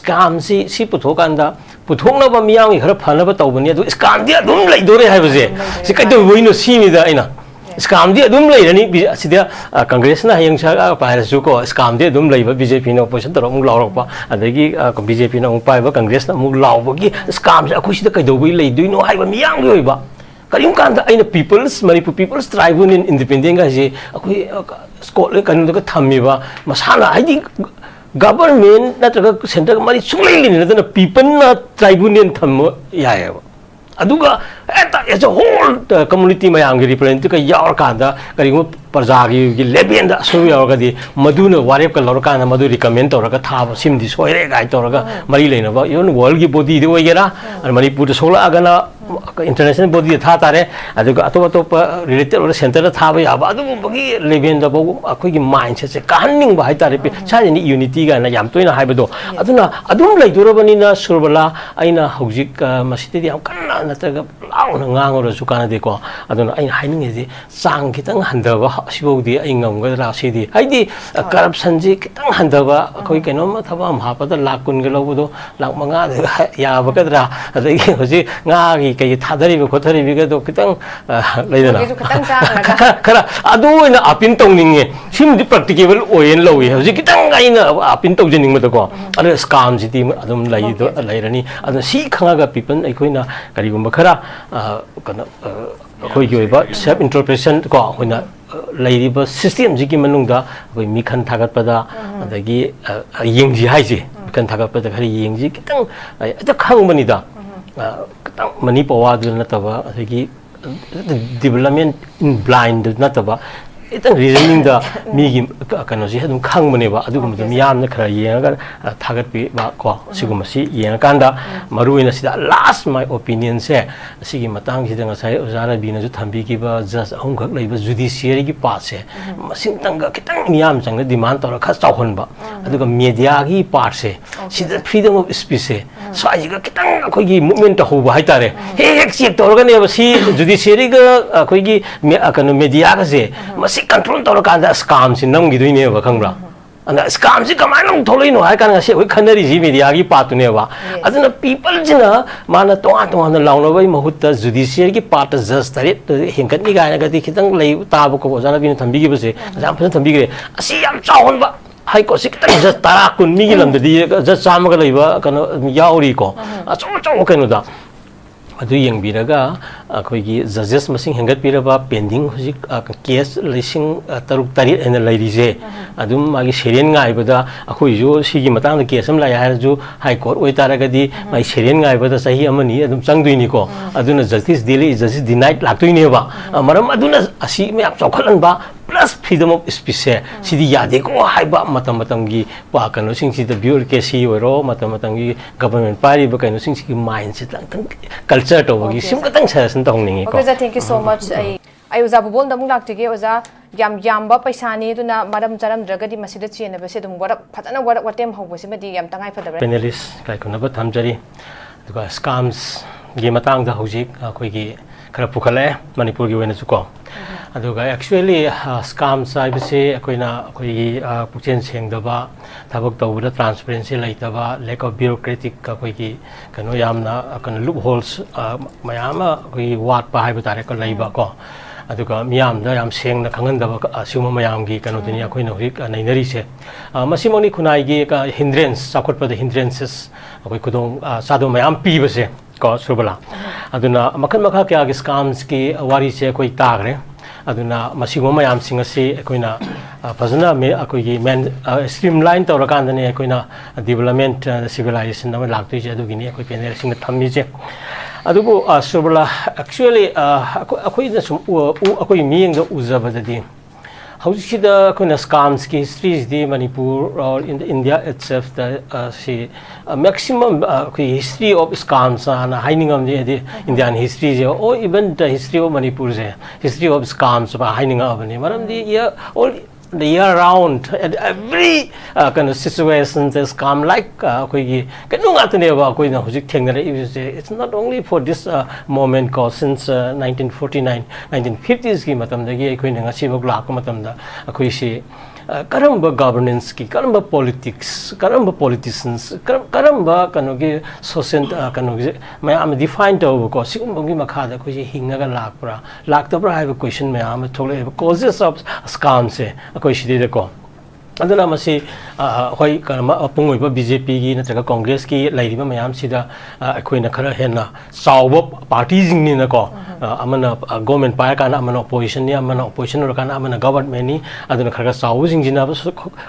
scam si puthokanda puthokna ba miyang khara phanaba tawbani adu scam dia dum leidore haibase si kaido boino simi da aina scam dia dum leirani sida congress na hayang sa pairasu ko scam dia dum leiba bjp na opposition tor mung lawrokpa adagi bjp na mung paiba congress na mung lawbagi scam sa akhu sida kaido boi leidoino haiba miyang yoiba karim kanda aina people's manipur people's tribunal independent ga je akhui scotland kanu da thamiba masana haidi government natraga center mari chulai na people na tribunal tham yae aduga as a whole community mayam gi represent ka yaur kanda karingo parjagi gi lebenda so yaur ga di maduna warep ka lor kana madu recommend tor ka thab sim di soire ga tor ga mari leina ba yon world gi body de oigera manipur de sola agana international body tha tare aduga atop related or center da thaba ya ba adu bagi lebenda ba akoi gi mindset se kahanning ba hai tare pe chani ni unity ga na yam toina hai bado aduna adum leidorabani na surbala aina hojik masiti yam kanna nataga launa ngangora su kana de ko aduna aina haining ji sang kitang handaba sibodi ai ngamgadra sidi haidi corruption ji kitang handaba akoi keno ma thaba ma pada lakun ge lobudo lak manga ya ba kadra adai hoji nga gi kai thadari be khothari be do kitang leidana kara adu ina apin tongninge simdi practicable oyen lowi hoji kitang aina apin tongjening ma ko adu scam ji ti adum lai do lairani adu si khanga ga people aikoina kari gumba khara kana khoi gi ba self interpretation ko hoina lairiba system ji ki manungda koi mikhan thagat pada adagi yengji haiji mikhan thagat pada khari yengji kitang ata khangmani da kitang mani pawa du na taba adagi development in blind na taba itang reasoning da mi gi kana ji hadum khangmani ba adugum da miyam na khara yenga thagat pi ba ko sigum si yenga kanda maruina sida last my opinion se sigi matang sida ngasai ozara bina ju thambi ki ba just ahum khak leiba judiciary ki part se masing tanga kitang miyam chang demand tor kha chawhon ba aduga media gi part se sida freedom of speech se so ai ga kitang khoi gi movement ta ho ba hai tare he hek check tor ga ne ba si judiciary ga khoi gi kana media ga se control tor kanda scam sin nam gi duine ba khangra ana scam si kamai nong tholoi no hai kan se oi khanari ji media gi part ne ba aduna people jina mana to na launa bai mahutta judiciary gi part just tare hinkat ni ga na ga ti khitang lei ta bu ko jana bin thambi gi ba se jam phan thambi gi asi yam chawon ba hai ko si kitang just tara kun mi gi lam de just cham ga lei ba kana yauri ko a chong kanu da adu yang biraga akoi gi judges masing hengat piraba pending hojik case lising taruk tari en lairi je adum magi serien ngai bada akoi jo sigi matang da case am lai har ju high court oi taraga di mai serien ngai bada sahi amani adum changduini ko aduna justice delay justice denied laktuini ba maram aduna asi me ap chokhalan ba plus freedom of speech sidi yade ko haiba matam gi pa kanu sing si the bureaucracy oro matam gi government party ba kanu sing si mindset tang culture to gi sim ka tang suggestion to hongningi ko okay thank you so much ai uza bubol damung lakti ge uza yam ba paisa ni duna maram charam dragadi masida chena ba se dum warak phatana warak watem hobo se madi yam tangai phadabra panelist kai ko na ba thamjari duka scams gi matang da hojik khoi gi khara pukhale manipur gi wena chu ko aduga actually scam sai bise koina koi puchen seng daba thabak tawda transparency laitaba lack of bureaucratic koi ki kano yamna kan loopholes mayama koi wat pa hai batare ko laiba ko aduga miyam da yam seng na khangan daba asuma mayam gi kano tini koina hik nainari se masimoni khunai gi ka hindrance sakot pa the hindrances koi kudong sadu mayam pi base ko subala aduna makhan makha kya gi scams ki wari se koi tagre aduna masigo mayam sing ase koina fazana me akoi men streamline to rakan ne koina development civilization na laktoi je adugini akoi panel sing thammi je adubu subala actually akoi da sum akoi miyeng da uzabadadi howsida koina scams ki history di manipur or in the india itself the maximum history of scams na hiding of the indian history je or even the history of manipur je history of scams ba hiding of ne maram di year all the year round at every kind of situation the scam like koi gi kanu nga tne ba koi na hujik thengna it's not only for this moment cause since 1949 1950s ki matam da gi koi na si bok lak matam da koi si karamba governance ki karamba politics karamba politicians karamba kanogi social kanogi mayam define to ko sigumgi makha da ko hinga ga laktabra ha question mayam thole causes of scam se ko shide ko adana masi hoi karama apungoi ba BJP gi natraga Congress ki lairiba mayam sida akoina khara hena sawbo parties ni na ko amana government pa kana amana opposition ni amana opposition ro kana amana government ni aduna khara sawu jingjina ba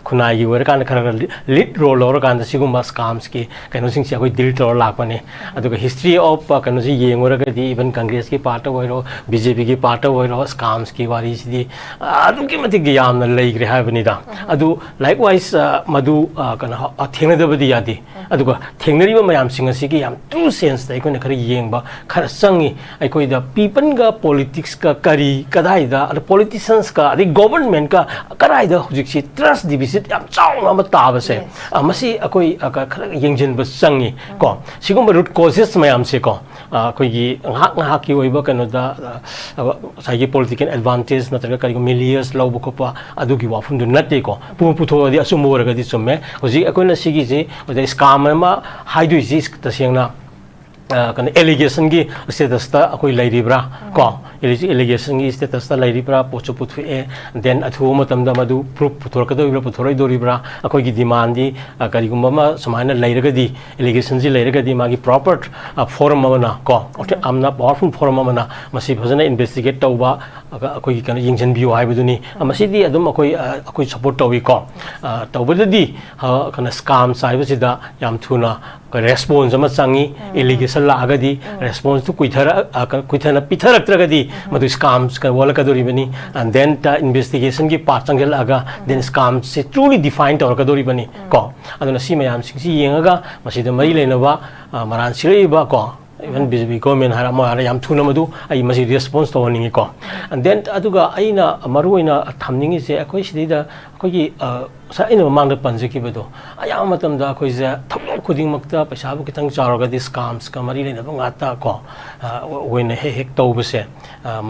khunai gi wer kana khara lead role ro kana sigumba scams ki kaino sing si akoi dil tor lak pane aduga history of kaino si yengora ga di even Congress ki part of ro BJP ki part of ro scams ki wari si di adu ki mati gi yam na lei gre ha bani da adu likewise madu kana thengna da badi yadi aduga thengnari ba mayam sing si ki yam true sense da ikoi na khara yengba khara sangi ikoi da people ga politics ka kari kadai da politicians ka the government ka karai da hujik si trust deficit yam chau na ma ta ba se masi akoi khara yengjin ba sangi ko sigum root causes mayam se ko koi gi ngak ki oi ba kano da sai gi political advantage na tra kari millions law ko pa adu gi wa phun du natte ko puto di asum wora ga di summe hujik akoi na sigi ji the scam ma haidu ji ta siangna kan allegation gi status ta akoi lairibra ko allegation gi status ta lairibra pochu puthu e then athu matam da madu proof puthor ka do puthoroi doribra akoi gi demand di kari gumba ma samaina lairaga di allegation ji lairaga di magi proper forum amana ko amna powerful forum amana masi bhajana investigate tawba akoi gi kan yingjan bio haibuduni masi di adum akoi support tawi ko tawbadi kan scam saiba sida yam thuna response ama changi allegation la agadi response to kuithana pitharaktragadi madu scams ka wala kadori bani and then ta investigation gi part changal aga then scams se truly defined or kadori bani ko aduna si mayam sing si yengaga masida mari lena ba maran sirei ba ko even BJP government hara mo hara yam thuna madu ai masi response to ningi ko and then aduga aina maruina thamningi se akoi sidida akoi gi sa ina mangda panjeki bedo aya matam da akoi se thaplo khuding makta paisa bu kitang charoga di scams ka mari lena ba ngata ko when hek to bse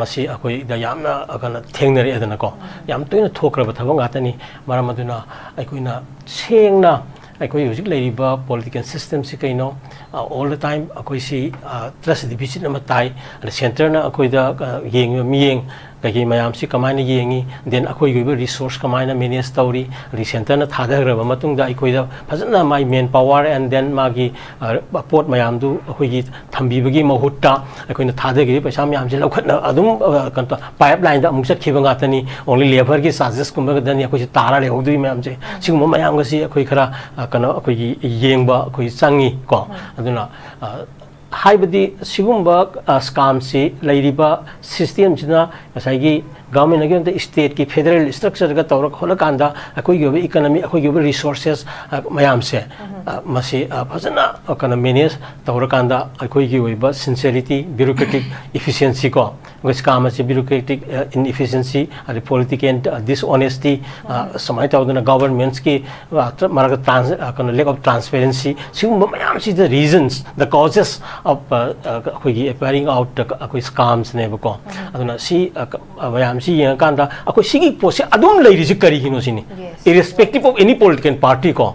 masi akoi da yamna akana thengnari adana ko yam toina thokra ba thaba ngata ni maramaduna aikoina sengna akoi hujik leiba political system si kaino all the time akoi si trust deficit na matai the center na akoi da yeng miyeng kagi mayam si kamaina yengi then akoi gi resource kamaina manage story the center na thadhagra ba matung da akoi da phajana mai main power and then magi port mayam du akoi gi thambi bagi mahutta akoi na thadhagi paisa mayam je lokhatna adum kanto pipeline da amuk sakhiba ngatani only labor gi charges kumba ga dan akoi tara le hodui mayam je sigum mayam ga si akoi khara kana akoi gi yengba akoi changi ko aduna haibadi sigumba scam si lairiba system jina asai government again the state ki federal structure ga tawrak hola kanda akoi gi economy akoi gi resources mayam se masi phajana kana manage tawrakanda akoi gi oiba sincerity bureaucratic efficiency ko scam se bureaucratic inefficiency and political and dishonesty samai tawdana governments ki maraga kana lack of transparency sigumba mayam si the reasons the causes of akoi gi appearing out akoi scams ne ko aduna si mayam si yang kanda akoi sigi pose adum leiri si kari hino sini irrespective of any political party ko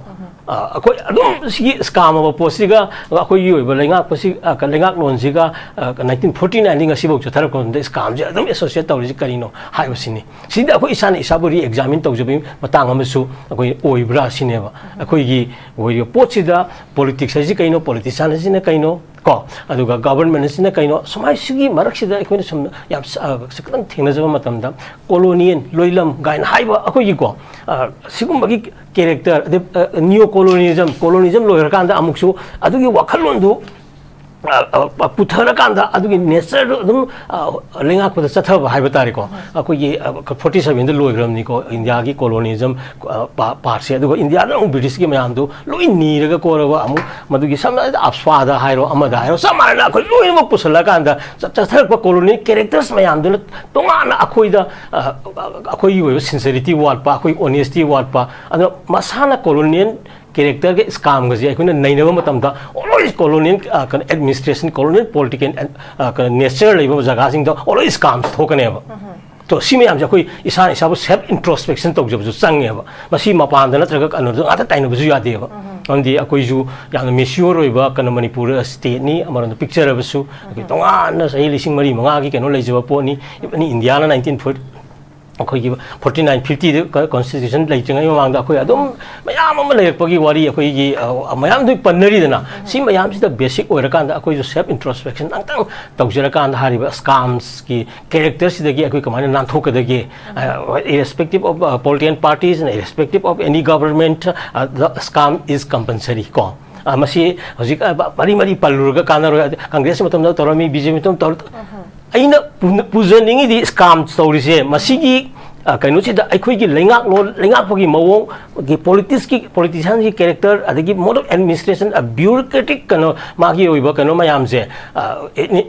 akoi adum sigi scam ba pose ga akoi yoi ba lenga pose ka lenga lon si ga 1949 ninga sibok chathar ko de scam je adum associate tawri kari no hai sini sida akoi isana isaburi examine tawjabi matang amasu akoi oibra sine ba akoi gi oi pochida politics ji kaino politician ji na kaino ko aduga government sina kaino somai sigi marak sida akoi sum yam sakang thengna jaba matam da colonial loilam gain haiba akoi gi ko sigum bagi character neo colonialism loir kanda amuksu adugi wakhalon du puthara kanda adugi nature dum lenga ko chathaba haiba tari ko akoi gi 47 da loigram ni ko india gi colonialism part se aduga india da british gi mayam du loi ni raga ko ra amu madugi samna apswa da hairo amada hairo samana ko loi mo pusala kanda chathar ko colonial characters mayam du tongana akoi da akoi gi sincerity wal pa akoi honesty wal pa adu masana colonial character ke scam ga ji akoi na nainaba matam da always colonial administration colonial political nature leiba jaga sing da always scams thokane ba तो सी ma'am से अखोई इसान इसाबु self introspection तौजबजु चंगेबा मसी मपान नत्रगा कनो आता ताइनबजु यादेबा अंदी अखोइजु यान mature ओइबा कनो Manipur state नि Amaran picture अबसु तोंगान सही लिसिंग मरी मंगा की कनो लेजबा पोनी इबनी इंडिया ना 1940 अखोई 49 50 कॉन्स्टिट्यूशन लेचंगै मांगदा अखोई अदुम मयाम अम लेरपगी वारी अखोई की मयाम दु पन्नरी दना सी मयाम सिदा बेसिक ओइरकांदा अखोई सेल्फ इंट्रोस्पेक्शन अंतंग तौजरकांदा हारिबा स्कैम्स की कैरेक्टर सिदगी अखोई कमाने नानथोकदगी irrespective of political parties and irrespective of any government the scam is compulsory ko मसी हजिक मरी मरी पल्लुरगा कानरो कांग्रेस मतम तौरमी बीजेपी मतम तौर अइना पुजनिंगी दी स्कैम तौरिसे मसीगी कइनोसिदा अखोइगी लेंगापगी मवोंग की पॉलिटिशियन की कैरेक्टर अदगी मोड ऑफ एडमिनिस्ट्रेशन ब्यूरोक्रेटिक कनो मागी ओइबा कनो मयाम से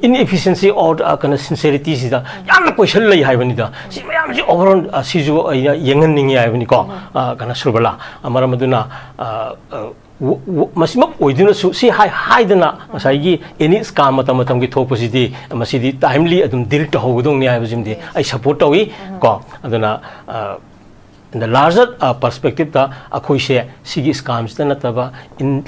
इनएफिशिएंसी और कनो सिंसियरिटी सिदा याम क्वेश्चन लई हाइबनिदा सि मयाम सि ओवरऑल सिजु यंगनिंगी हाइबनि को कनो सुरबला अमर मदुना मसिमक ओइदुना सि हाइदना मसाइगी एनी स्कैम मतम की थोपसिदी मसिदी टाइमली अदुम डील तहौगदोंग नि हाइबजिमदि आई सपोर्ट तौई को अदुना in the larger perspective ta akhoi se sigi scams ta nataba in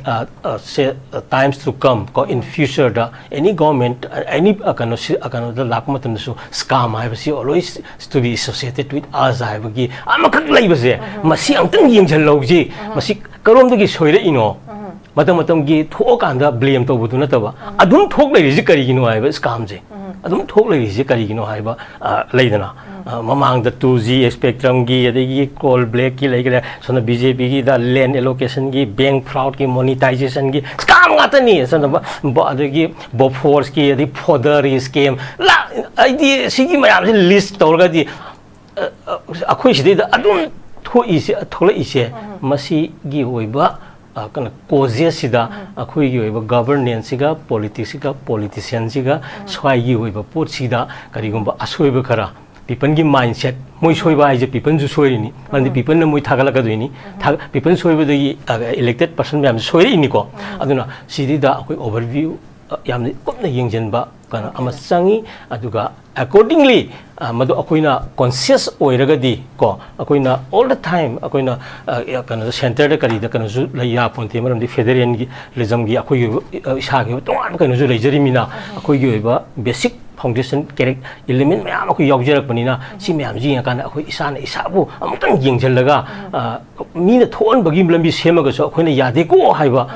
say times to come ko in future da any government any akano da lakmatam su scam hai basi always to be associated with us hai bagi amakak lai base masi angtang yengjal lawji masi karom dagi soire ino matam gi thokanda blame to budu nataba adum thok lai ri kari gino hai ba scam je adum thok lai ri kari gino hai ba leidana mamang the 2G spectrum gi adegi coal black ki legre sona BJP gi the land allocation gi bank fraud ki monetization gi scam ngata ni sona ba adegi bob force ki adi fodder scam la id sigi mayam se list torga di akhoi sidi adum thoi se thola ise masi gi oiba kana causes sida akhoi gi oiba governance ga politics ga politician ga swai gi oiba pot sida karigumba asoiba khara people की mindset मोई सोइबा आइजे people जो सोइरिनी माने people ने मोई थागला कदोइनी people सोइबा दगी elected person ma'am सोइरिनी को अदुना सिदिदा अखोई overview यामने कुपना यंगजनबा kana ama sangi aduga accordingly madu akoina conscious oiragadi ko akoina all the time akoina kana center da kari da kana zu laya ponte maram di federal gi lism gi akoi isa gi to kana zu lejari mina akoi gi ba basic foundation correct element mayam akoi yawjarak panina si mayam ji kana akoi isa na isa bu amutang yengjallaga mina thon bagi lambi semaga so akoina yade ko haiba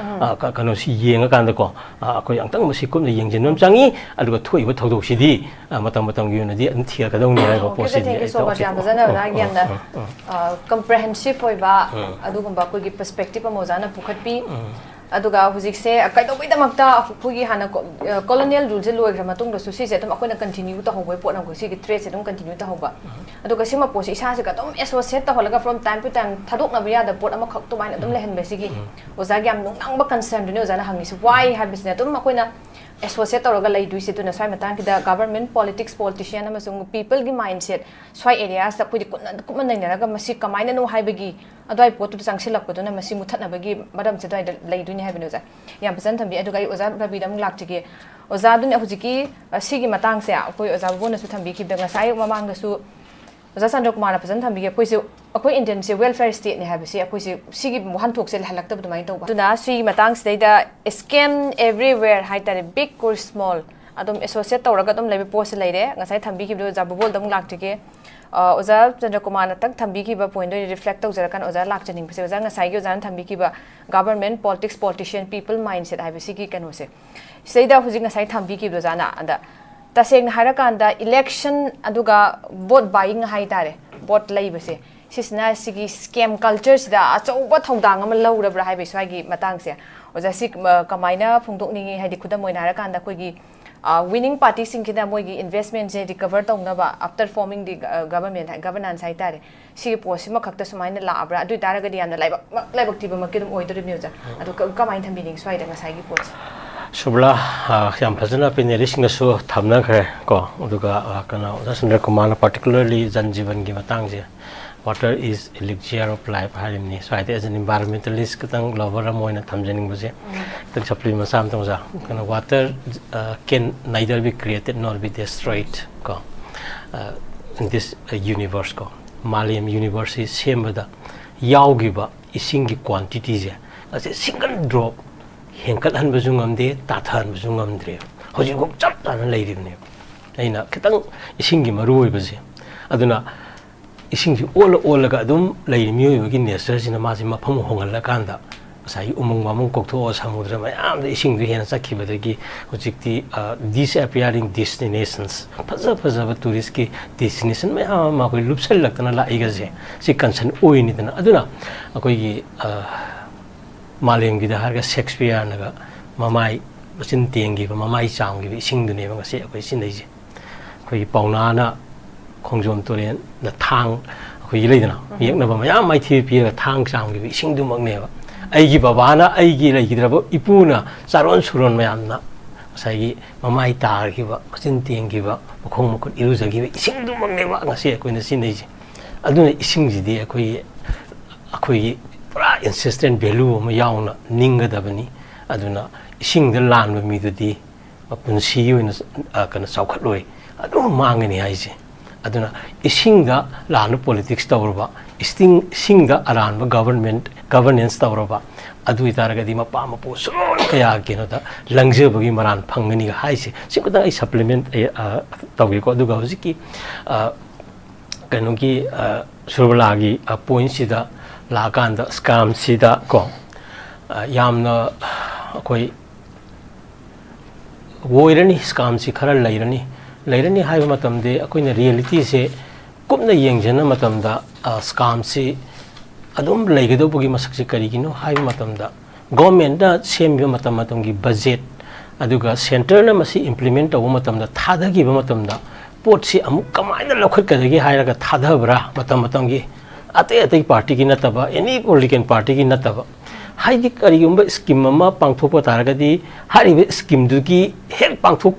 kana si yenga kanda ko akoi angtang masi kum na yengjenam changi aduga thoi ba thodok sidi matam matam gi na di an thia ka dong ni ai ba posi thank you so much yam jana na yamna comprehensive oiba adugumba ko gi perspective amozana pukhatpi aduga hujik se kaito bai damakta phugi hana colonial rule je loi gra matung da su si se tam akoina continue ta hoboi pot na ko si gi trade se dum continue ta hoba aduga sima posi isa se ka dum associate ta holaga from time to time thadok na biya da pot ama khak to mai dum lehen be si gi oza gyam nung nang ba concern du ne oza na hangi si why have business dum akoina associate tawraga lai du se tu na swai matang ki da government politics politician amasung people gi mindset swai areas ta pudi kunna nai na ga masi kamaina no haibagi adai pot tu changsilak ko na masi muthat na bagi madam se dai lai du ni haibinu za yam pasan thambi aduga I oza rabi dam lak chige oza du ne hujiki sigi matang se akoi oza bona su thambi ki da ngasai mamang ga su oza sandok mara pasan thambi ge koi se akoi indian se welfare state ni haibisi akoi se sigi mohan thok se halak ta budmai to ba tuna si matang se da scam everywhere hai tare big or small adum associate tawraga dum lebi post leire ngasai thambi ki do za bubol dam lak chige oza chandra kumar na tak thambi ki ba point do reflect tau jara kan oza lak chaning pase oza ngasai gi oza thambi ki ba government politics politician people mindset haibisi ki kanu se seida huji ngasai thambi ki do jana anda taseng harakanda election aduga vote buying hai tare vote laibase sisna sigi scam culture sida achauba thongdang ama laurabra haibe swagi matang se oja sik kamaina phungdok ni haidi khuda moina harakanda koigi winning party singkida moigi investment je recover tongna ba after forming the government governance hai tare sigi posima khakta sumaina la abra adu daragadi yana laibak tiba makidum oidori muja adu kamain thambining swai da ngasai gi pot Subla yam phajana penelising su thamna khre ko aduga kana Sandra Kumar particularly janjivan gi matang je water is elixir of life harimni so I as an environmentalist katang lover amoina thamjaning buje tak chapli masam tongja kana water can neither be created nor be destroyed ko in this universe ko Maliam universe sembada yaugiba isingi quantity je as a single drop henkat han bazungam de tathan bazungam dre hoji gok chap tan leiribne aina kitang isingi maru oibaje aduna isingi all ga adum leir miyo gi nature sina ma si mafam hongal kanda sai umung mamung koktho samudra mayam de ising du hena sakibadagi hojikti disappearing destinations faza tourist ki destination mayam ma koi lupsal laktana la igaje si concern oini dana aduna akoi gi malem gi da harga Shakespeare naga mamai basin tengi ba mamai chang gi ising du ne ba ngase akoi sin leije koi pauna na khongjom toren na thang akoi leidana yekna ba mayam mai thi pi thang chang gi ising du magne ba aigi babana aigi legidrabo ipuna saron suron mayamna sai mamai tar gi ba sin tieng gi ba khong mukut iru jagi ba ising du mangne ba ngase koina sinei ji aduna ising ji di akoi pura insistent value ma yauna ninga dabani aduna ising de lan mi du di punsi yoina kana saukhat loi adu mangani ai ji aduna ising da lanu politics tawrba ising da aran ba governance tawrba adu itaraga di mapa mapo so kaya kino da langje bagi maran phangani ga haise sikota ai supplement tawgi ko adu ga hojiki kanogi surbalagi point sida la kanda scam sida ko yamna koi woirani scam si khara lairani haiba matamde akoina reality se kumna yengjana matamda scam si adum leigado bugi masak se karigino haiba matamda government da sembi matamgi budget aduga center na masi implement tawu matamda thadagi ba matamda pot si amuk kamaina lokhat kadagi hairaga thadabra matamgi ate party ki nataba any political party ki nataba haidi karigumba scheme ma pangthokpa taragadi haribe scheme du ki hek pangthok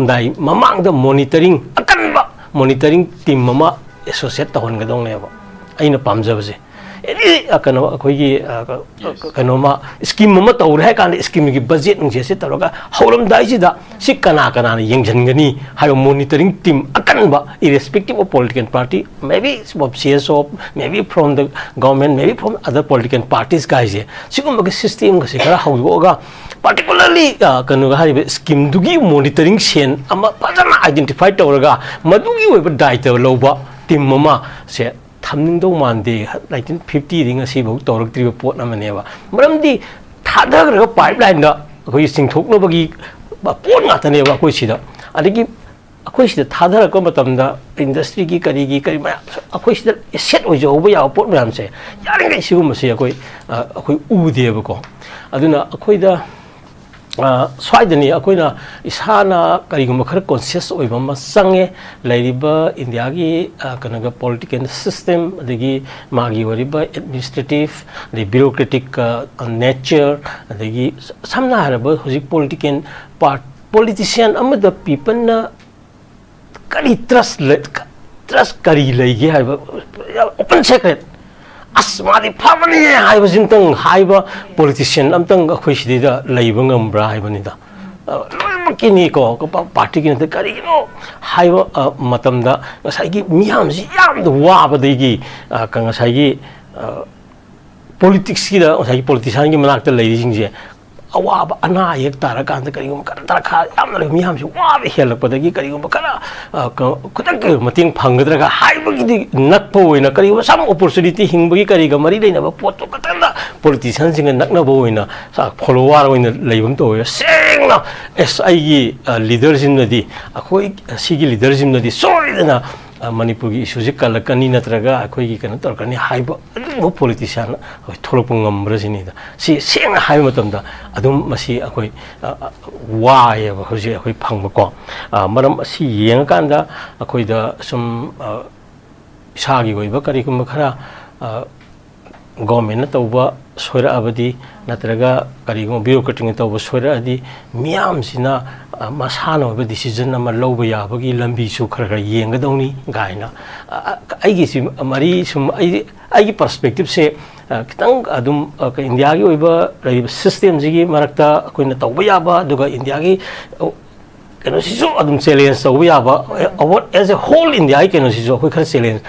dai mamang da monitoring akanba monitoring team mama associate tahon ga dong leba aina pamjabase any akano akhoi kanoma scheme mama tawre ha kan scheme gi budget nung se taroga hauram dai ji da sikana kana yengjangani hayo monitoring team akanba irrespective of political party maybe from CSO maybe from the government maybe from other political parties guys sigum ga system ga sikara hauga particularly kanu haribe scheme dugi monitoring sen ama pajana identify tawraga madugi oiba daita loba team mama se thamning do mande 1950 ringa si bau torak tri pot na maneba maramdi thadagra pipeline da koi singthok no bagi pot nga tane ba koi sida adigi akoi sida thadara ko matamda industry ki kari ma akoi sida set oi jo ba ya pot mayam se yaring ga sigum se akoi u de ba ko aduna akoi da swaidani akoina isana karigum khar conscious oiba ma sange lairiba india gi kanaga political system adagi magi wariba administrative the bureaucratic nature adagi samna haraba hojik politician amada people na kari trust kari legi haiba open secret asmadi phamani haiba jintang haiba politician amtang akhoi sidida leiba ngambra haibani da loimakini ko party ki na kari no haiba matamda ngasai gi miyam ji yam da waba degi ka ngasai gi politics ki da ngasai politician gi manak ta leiri jingje awaba ana yek tara kan kari gum kar tara kha yamna le miyam ji wabe helak padagi kari gum kara kutak ke mating phangdra ga haiba gi nakpo oina kari some opportunity hingbi kari ga mari leina ba poto katanda politician sing nakna bo oina sa follower oina leibum to sengna SI gi leadership nadi akhoi sigi leadership nadi sorry na manipur gi issue kalakani natraga akhoi gi kana torkani haiba no politician hoi tholopung ngambra sini da si seng haiba matamda adum masi akhoi waye ba hoji akhoi phangba ko maram si yeng kanda akhoi da sum isagi goi ba kari kum khara government na tawba soira abadi natraga kari gum bureaucratic na tawba soira adi miyam sina masana ba decision ama loba ya bagi lambi su khara yenga dawni gaina aigi si mari sum aigi perspective se kitang adum india gi oiba system ji gi marakta koina tawba ya ba duga india gi kano siso adum challenge tawbu yaba as a whole India ai kano siso khoi khar challenge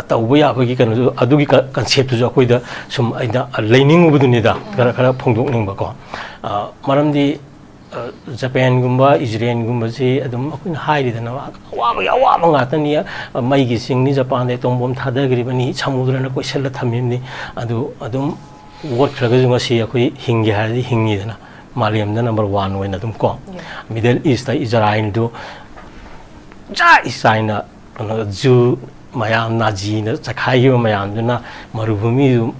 tawbu ya khoi ki kano adugi concept ju khoi da sum aina learning ubuduni da khara phongdok ning ba ko maramdi Japan gumba Israel gumba si adum akun hairi dana wa nga tani mai gi singni Japan de tombom thada gri bani samudra na koi sel thamimni adum work khraga junga si akoi hingi hari hingi dana Maliam the number 1 when adum ko Middle East Israel do China Jew mayam naji na chakhai mayam na marubhumi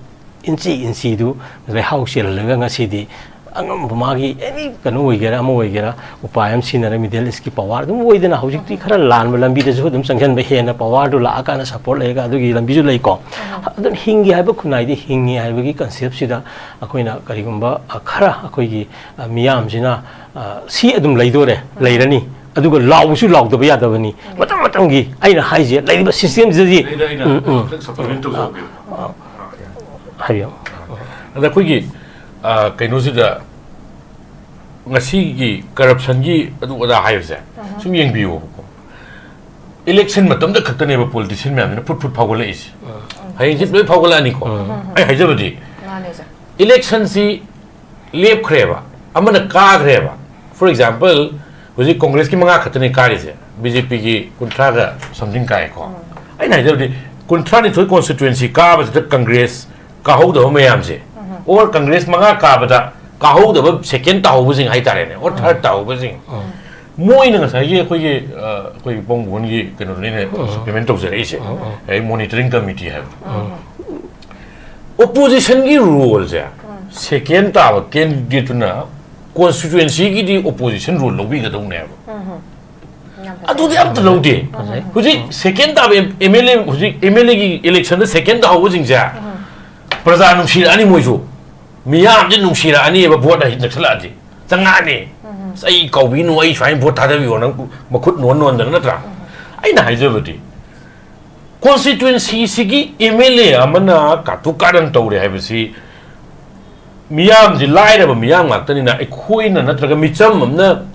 inchi do the house nga sidi angam bumagi any kanu wigera amo wigera upayam sinara Middle East ki power dum woidena hojik ti khara lan lambi de ju dum sanghan be hena power do la aka na support lega adugi lambi ju lei ko adun hingi haiba kunai di hingi haiba gi concept sida akoina karigumba khara akoi gi miyam sina si adum leidore leirani aduga lawsu lawdaba yadabani matam matam gi aina haije leiba system ji supplement to hayo ada koi gi kaino sida ngasi gi corruption gi adu ada hayse sum yeng biyo ko election matam da khaktane ba politician myan na put phagol is hay jit loi phagol ani ko ai hay jabadi election si lep khreba amana ka khreba for example hoji congress ki manga khatane ka ri se bjp ki kuntra ga something kai ko ai na jabadi kuntra ni thoi constituency ka ba congress ka ho do mayam se or Congress manga kabada kaho the second taubing Haitare or third taubing. Moin as I hear koi bong one ye can supplement of the race, a monitoring committee have. Opposition rules there. Second tower can get to now constituency the opposition rule no bigger don't have. I do the up to low day. Who's it second tower MLA election the second tower was in there. President Shira Animojo. Miyam din nung sira ani ba buat dah naksaladi tangani sai kau binu ai try buat ada vi orang makut non dan natra ai na hajabati constituency sigi MLA amana katukaran tawre haibasi miyam ji lai da ba miyam ngakta ni na ai khoi na natra ga micham amna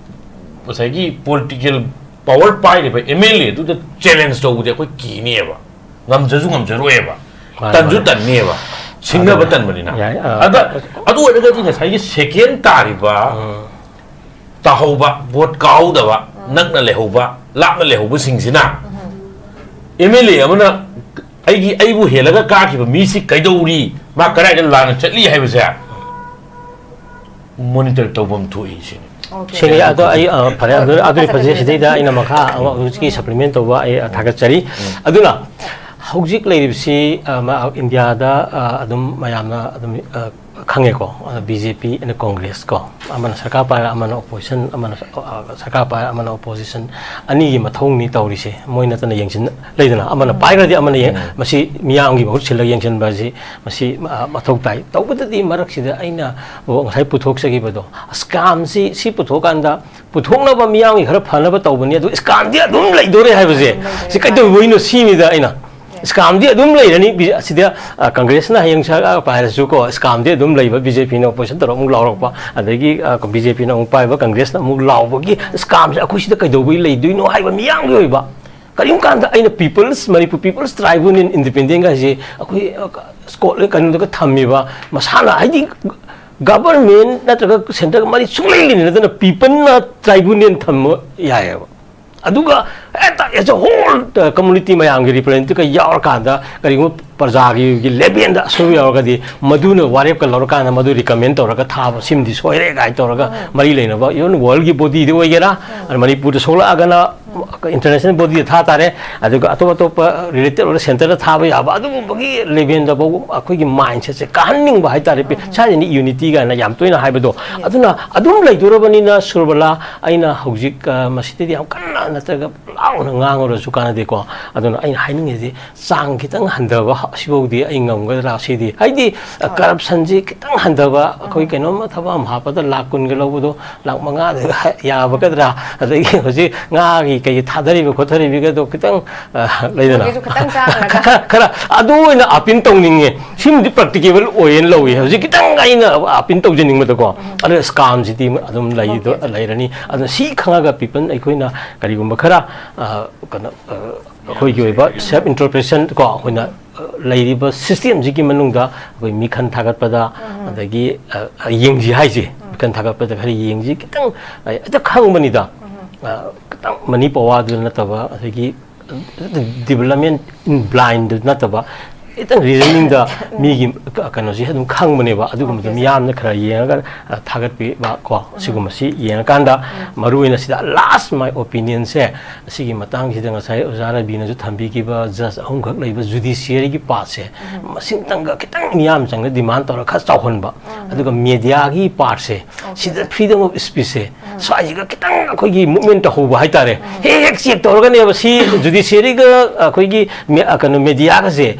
pasagi political power pai ba MLA tu the challenge to de koi ki ni ba ngam jaru e ba tanju tan ni ba Singa batan manina. Ada ada ni saya second tariba tahoba buat kau dah nak na lehoba lak na lehoba singsina. MLA amana aibu helaga kaki ba misi kaidori ma karai dan lana chatli hai basa monitor tobam tu isin. Sini ada ai pada ada project sedida ina maka uski supplement to ba ai thagat chari aduna Hojik leibsi India da adum mayamna adum khange ko BJP and Congress ko amana sarkar pa amana opposition amana sarkar pa amana opposition ani gi mathong ni tawri se moina tan yengsin leidana amana pai gradi amana masi miyang gi bahut chila yengsin ba ji masi mathok tai tawbadi marak sida aina ngai puthok sagi bado scam si puthok anda puthokna ba miyang gi khara phana ba tawbani adu scam dia dum leidore hai baje si kai to boino si mi da aina Scam dia dum lay ni sida Congress na yang sa pa su ko scam dia dum lay ba BJP na opposition taro mung law pa adagi BJP na ung pa ba Congress na mung law ba gi scam sa aku sida kai do bai lay do no hai ba miyang gi ba karim kan da aina Manipur people's tribunal independent ga ji aku Scotland kan da thammi ba masala ai government na ta center mari chulai ni na people na tribunal tham ya ya aduga as a whole community mayam gi represent ka yaur kanda karingo parjagi gi leben da so yaur ka di maduna warep ka lor kana madu recommend tor ka tha sim di soire gai tor ka mari leina ba yon world gi body de oigera manipur de sola agana international body tha tare aduga atop related or center tha ba ya ba adu bagi leben da bo akoi gi mindset se kahanning ba hai tare pe cha ni unity ga na yam toina hai ba do aduna adum lai durabani na surbala aina hojik masiti yam kanna na ta launa ngangorosu kanade ko aduna ai haining isi sang kitang handaba sibodi ai ngamgadra sidi haidi corruption ji kitang handaba koi keno ma thaba mahapada lakun ge lobudo lak manga ya bagadra adagi hoji nga gi kai thadari be khothari be do kitang leidana kara adu ina apin tongninge simdi practicable oyen lowi hoji kitang aina apin tawjening mata ko ada scam ji ti adum lai do lairani adu si khanga people aikoina karigumba khara kana khoi gi ba self interpretation ko hoina lairiba system ji ki manungda koi mikhan thagat pada adagi yengji haiji kan thagat pada khari yengji kitang ata khangmani da kitang mani pawa du na taba adagi development in blind na taba itang reasoning da mi gi kano ji hadum khangmani ba adugum da miyam na khara yenga thagat pi ba ko sigum si yenga kanda maruina sida last my opinion se sigi matang ji danga sai ozara bina ju thambi ki ba just ahum khak leiba judiciary gi pa se masing tanga kitang miyam chang na demand tor kha chawhon ba aduga media gi part se sida freedom of speech se so ai ga kitang khoi gi movement ta hoba hai tare he ek check tor ga ne ba si judiciary ga khoi gi kano media ga se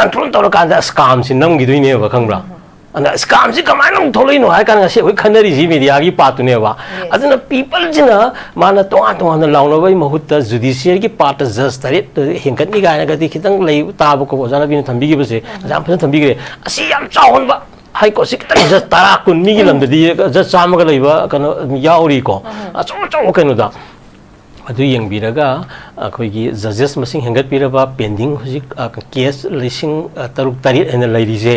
control tawra kanda scam sin nam gi duine ba khangra ana scam si kamai nam tholoi no hai kan se hoi khanari ji media gi patu ne ba aduna people jina mana to na launa bai mahutta judiciary gi part just tare hengkat ni ga na ga ti khitang lei ta ba ko jana bin thambi gi ba se jam phan thambi gi asi yam chawon ba hai ko si kitang just tara kun mi gi lam da di just cham ga lei ba kan yauri ko a chaw kan da adu yang biraga koi gi judges masing hengat piraba pending hujik case lising taruk tarit en lairi je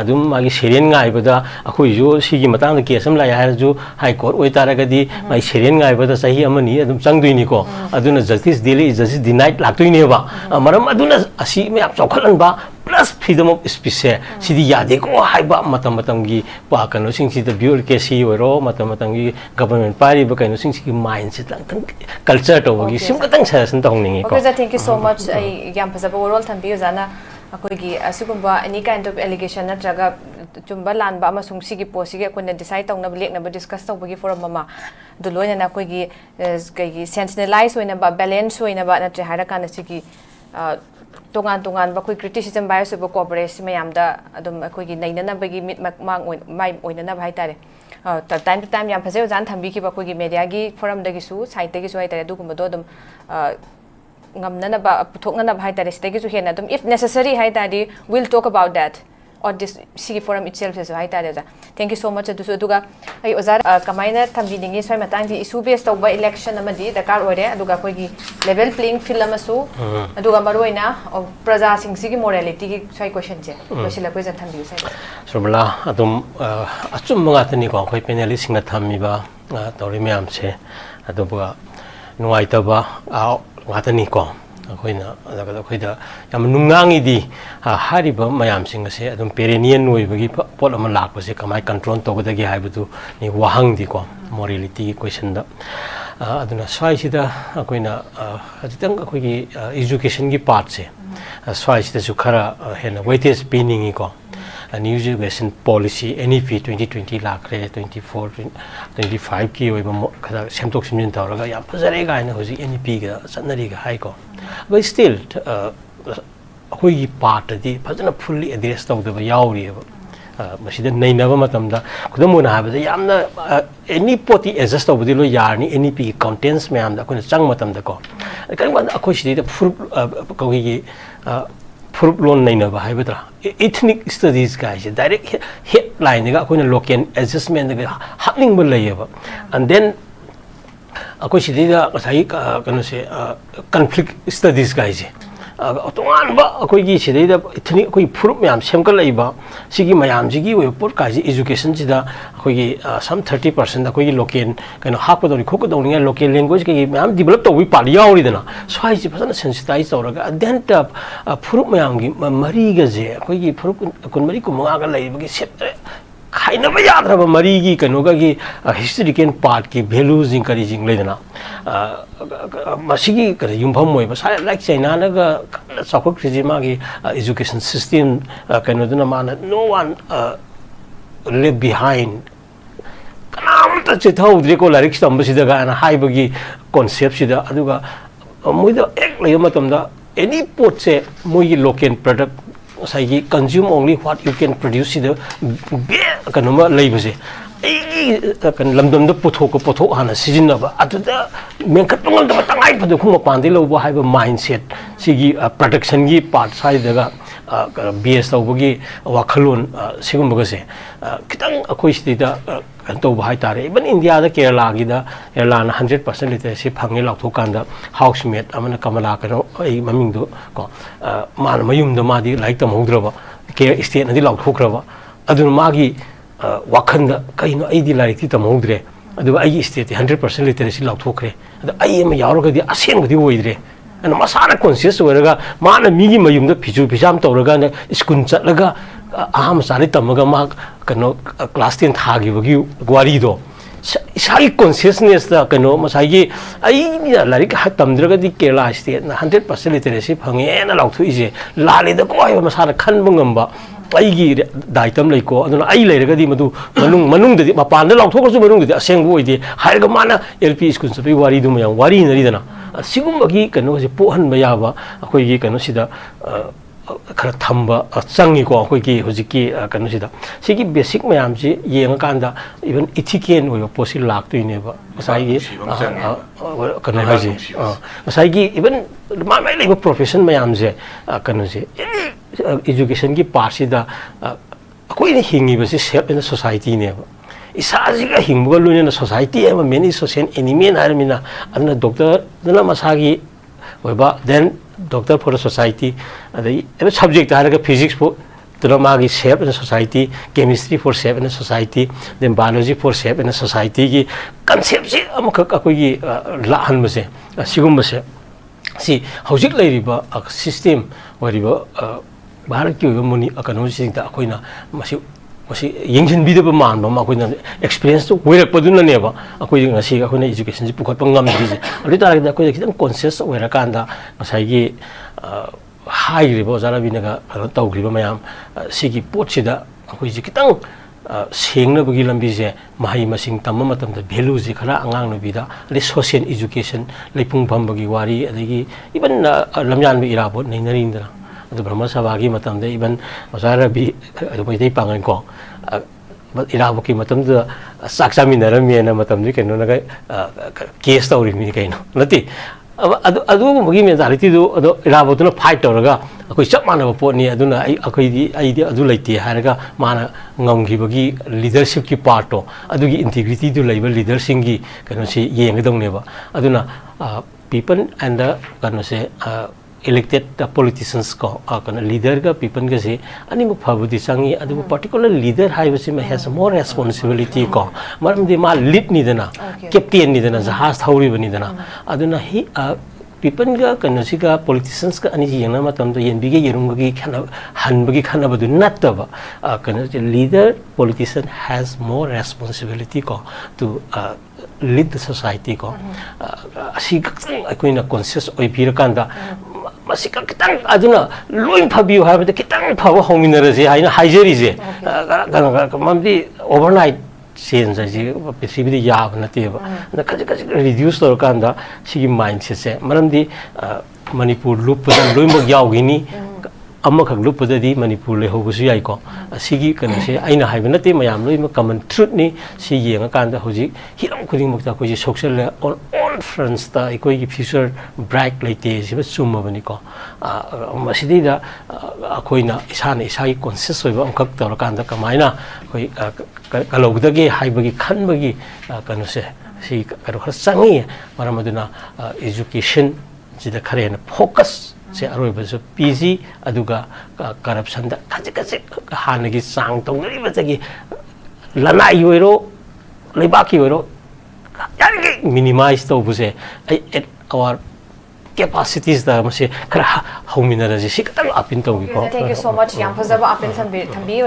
adum magi serian ngai bada akoi jo sigi matang da case am lai ha ju high court oi taraga di mai serian ngai bada sahi amani adum changdui ni ko aduna justice delay justice denied laktoi ne ba maram aduna asi me ap chokhalan ba plus freedom of speech sidi yade ko haiba matam gi pa kano sing si the bureaucracy oro matam gi government pari ba kano sing si mindset lang culture to gi sim katang sa san tong ningi ko okay thank you so much ai yam phasa overall thambi jana akoi gi asigumba any kind of allegation na traga chumba lan ba ma sung si gi posi gi ko na decide tong na lek na ba discuss tong gi forum mama du loina na koi gi gi sensationalize hoina ba balance hoina ba na tre hara kana si gi tongan ba koi criticism bias ba cooperation mayam da adum koi gi naina na ba gi mit mang mai oina na bhai tare time to time yam phase jan thambi ki ba koi gi media gi forum da gi su site da gi su ai tare du gum do dum ngamna na ba puthokna na bhai tare stegi su hena dum if necessary hai tare we'll talk about that or this sigi forum itself is hai tare ja thank you so much adu duga ai ozar kamaina thambi ningi swai matang di issue based tawba election amadi dakar ore aduga koi gi level playing field amasu aduga maroina praja sing sigi morality gi swai question je bosila koi jan thambi sai sobla adum achum nga tani ko koi panelist sing na thammi ba tori myam se aduba nuai ta ba watani ko akoina daga khoida yam nungangi di hariba mayam sing ase adum perenian noi bagi pot am lak pase kamai control to ga gi haibudu ni wahang di ko morality question da aduna swai sida akoina ajitang akoi gi education gi part se swai sida su khara hena weightage pinning ko new education policy NEP 2020 lakre 24 25 ki oi ba khada semtok simjin tawraga ya phajare ga ina hoji NEP ga sanari ga hai ko but still hoi gi part di phajana fully address tawda ba yauri ba masida nainaba matamda khudamuna ha ba yamna any poti adjust tawdi lo yarni NEP ki contents me amda khuna chang matamda ko kan wan akhoi sidi da full ko gi fruit loan naina ba hai batra ethnic studies guys direct headline ga koina local adjustment ga happening ba lai ba and then akoi sidi da sai kanu se conflict studies guys tongan ba akoi gi sidi da ethnic akoi fruit myam semkal lai ba sigi mayam sigi we por ka ji education ji da akoi gi some 30% akoi gi local kanu hak ba dori khok dori local language gi myam develop to wi pa yauri dana swai ji phasana sensitize tawraga then fruit myam gi mari ga je akoi gi fruit kun mari ku ma ga lai ba gi sep खाइना भी याद रहा मरी की कनो का कि historical part की values in करी जिंग लेना मसीगी कर युम्भम मोय बस लाइक चाइना ना का सखो क्रिजिमा की एजुकेशन सिस्टम कनो दना माना नो वन लिव बिहाइंड कनाम त चिथौ द्रे को लारिक स्तंभ सिदा गा ना हाइबगी कॉन्सेप्ट सिदा अदुगा moida ek lay matamda any pot se moi local product sai consume only what you can produce the be kanoma leibase kan lamdam da pothok hana sijinna ba atuda menkat ngam da tangai padu khuma pandi lo ba haiba mindset sigi production gi part sai daga bs tawbagi wakhalon sigum bagase kitang akoi stida to ba hai tare even india da kerala gi da kerala na 100% literacy phangi lauk kanda housemate amana kamala kano ai maming do ko man mayum da madi like tam hodraba ke state na di lauk thokraba adun magi wakhanda kaino ai di like ti tam hodre adu ai state 100% literacy lauk thokre adu ai ma yaroga di asen gadi oidre ana masana conscious weraga mana migi mayum da phiju phijam tawraga na school chatlaga aham sari tamaga ma kano class 10 thagi bagi gwari do sai consciousness da kano masai ai ni larik ha tamdraga di kerala state na 100% literacy phange na lauthu ije lali da koi masana khan bangamba ai gi daitam lai ko aduna ai leiraga di madu manung da mapan da lauthu ko manung da aseng bo ide hairga mana lp school sabi wari du mayang wari nari dana sigum bagi kano se pohan bayaba akoi gi kano sida khara thamba changi ko khoi ki hojiki kanu sida sigi basic mayam ji yenga kanda even ethical oi posi lak tu ne ba sai gi kanu haji sai gi even mai leba profession mayam je kanu je education gi pasida koi ni hingi ba self in the society ne ba isaji ga hingbu lu ne society ma many social enemy na armina adna doctor dana masagi oi ba then doctor for a society every subject har physics for magi shape in a society chemistry for shape in a society then biology for shape in a society ki concept si amaka akoi gi lahan base sigum base si hojik leiriba system wariba bharat ki muni akano sing ta akoina masi yengin bida ba man ba ma koina experience to werak paduna ne ba akoi ngasi akoina education ji pukhat pangam ji ali ta ra ko kitang conscious wera kanda masai gi high ribo zara binaga taw griba mayam sigi pot sida akoi ji kitang sengna bagi lambi je mahai masing tamma matam da value ji khara angang no bida le social education le pung pham bagi wari adagi even lamyan bi irabot nei narinda adu brahma sabagi matam de even zara bi adu bai dei pangan ko irabo ki matam da saksa minaram mena matam ji keno naga case tawri mi kaino nati adu bagi me daliti do adu irabo tuna fight tawraga akoi chap mana pot ni aduna akoi di adu laiti haraga mana ngamgi bagi leadership ki part to adu gi integrity du label leader singi keno si yengdong ne ba aduna people and the kano se elected politicians ko kana leader ga people ga se ani mo phabudi changi adu particular leader haibasi ma has more responsibility ko maram de ma lead ni dana captain ni dana jahaz thauri bani dana aduna hi people ga kana siga politicians ka ani yengna matam da yenbi ge yerum gi khana hanbagi khana badu nataba kana leader politician has more responsibility ko to lead the society ko asi akoina conscious oi pirakanda masika kitang aduna loin phabiu habada kitang phaba hominara je haina haijeri je mamdi overnight change ji pithibidi yab nate ba na kaji reduce tor kanda sigi mindset se maramdi manipur loop da loimok yawgini amma khak loop da di manipur le hobusu yai ko sigi kan se aina haiba nate mayam loima common truth ni si yenga kanda hoji hiram khuding mukta ko ji social on all fronts ta ikoi gi future bright laite siba summa bani ko masidi da akoina isana isai conscious oiba amkak tor kanda kamaina koi kalogda ge haiba gi khanba gi kanu se si karo khasangi maramaduna education jida khare na focus se aroi ba so pg aduga corruption da kaje hanagi sang tongri ba jagi lanai yoiro lebaki yoiro yari minimize to buse at our capacities da mase khara homina ra ji sikatang apin to thank you so much yam phazaba apin thambi